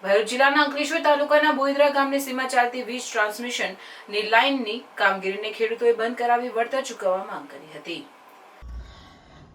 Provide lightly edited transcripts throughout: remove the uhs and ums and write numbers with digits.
ભરૂચ જિલ્લાના અંકલેશ્વર તાલુકાના બોઈદરા ગામની સીમા ચાલતી વીજ ટ્રાન્સમિશનની લાઇનની કામગીરીને ખેડૂતોએ બંધ કરાવી વળતર ચૂકવવા માંગ કરી હતી।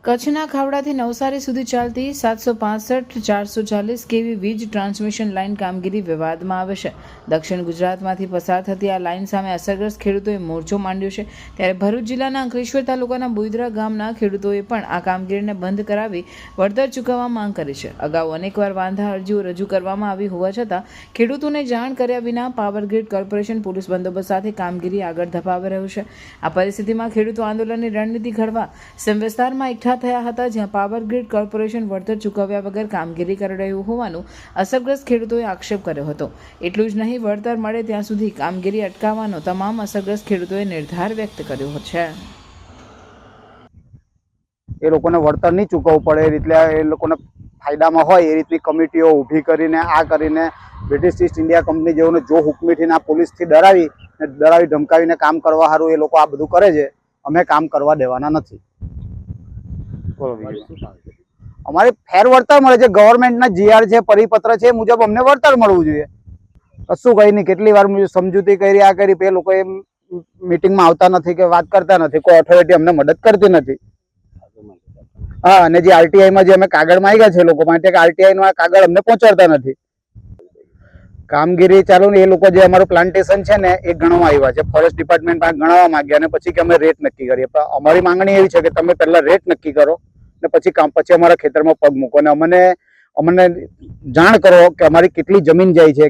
કચ્છના ખાવડાથી નવસારી સુધી ચાલતી 765-440 કેવી વીજ ટ્રાન્સમિશન લાઇન કામગીરી વિવાદમાં આવે છે। દક્ષિણ ગુજરાતમાંથી પસાર થતી આ લાઇન સામે અસરગ્રસ્ત ખેડૂતોએ મોરચો માંડ્યો છે। ત્યારે ભરૂચ જિલ્લાના અંકલેશ્વર તાલુકાના બોઈદરા ગામના ખેડૂતોએ પણ આ કામગીરીને બંધ કરાવી વળતર ચૂકવવા માંગ કરી છે। અગાઉ અનેકવાર વાંધા અરજીઓ રજૂ કરવામાં આવી હોવા છતાં ખેડૂતોને જાણ કર્યા વિના પાવર ગ્રીડ કોર્પોરેશન પોલીસ બંદોબસ્ત સાથે કામગીરી આગળ ધપાવી રહ્યું છે। આ પરિસ્થિતિમાં ખેડૂતો આંદોલનની રણનીતિ ઘડવા સીમ વિસ્તારમાં એકઠા થયા હતા, જ્યાં પાવર ગ્રીડ કોર્પોરેશન વળતર ચૂકવ્યા વગર કામગીરી કરી રહ્યું હોવાનું અસરગ્રસ્ત ખેડૂતોએ આક્ષેપ કર્યો હતો। એટલું જ નહીં, વળતર મળે ત્યાં સુધી કામગીરી અટકાવવાનો તમામ અસરગ્રસ્ત ખેડૂતોએ નિર્ધાર વ્યક્ત કર્યો છે। એ લોકોને વળતર નહીં ચૂકવવું પડે એટલે એ લોકોને ફાયદામાં હોય એ રીતની કમિટીઓ ઊભી કરીને બ્રિટિશ ઈસ્ટ ઇન્ડિયા કંપની જેઓને જો હુકમીથી આ પોલીસથી ડરાવી ધમકાવીને કામ કરવા સારું એ લોકો આ બધું કરે છે। અમે કામ કરવા દેવાના નથી। અમારે ફેર વળતર મળે છે, ગવર્મેન્ટના જીઆર છે, પરિપત્ર છે, મુજબ અમને વળતર મળવું જોઈએ। કશું કઈ નહીં, કેટલી વાર સમજૂતી કરી આ કરી, એ લોકો એ મીટિંગમાં આવતા નથી કે વાત કરતા નથી, કોઈ ઓથોરિટી અમને મદદ કરતી નથી। હા, અને જે આરટીઆઈમાં જે અમે કાગળ માંગ્યા છે લોકો માટે કે આરટીઆઈ નો કાગળ અમને પહોંચાડતા નથી। કામગીરી ચાલુ ને એ લોકો જે અમારું પ્લાન્ટેશન છે ને એ ગણવા આવ્યા છે, ફોરેસ્ટ ડિપાર્ટમેન્ટ પાસે ગણવા માંગ્યા અને પછી કે અમે રેટ નક્કી કરીએ। પણ અમારી માંગણી એવી છે કે તમે પહેલા રેટ નક્કી કરો ને પછી અમારા ખેતરમાં પગ મૂકો ને અમને જાણ કરો કે અમારી કેટલી જમીન જાય છે,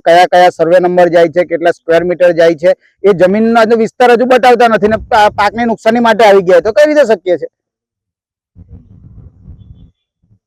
કયા સર્વે નંબર જાય છે, કેટલા સ્ક્વેર મીટર જાય છે। એ જમીનનો વિસ્તાર હજુ બતાવતા નથી ને પાકની નુકસાની માટે આવી ગયા તો કઈ રીતે શક્ય છે?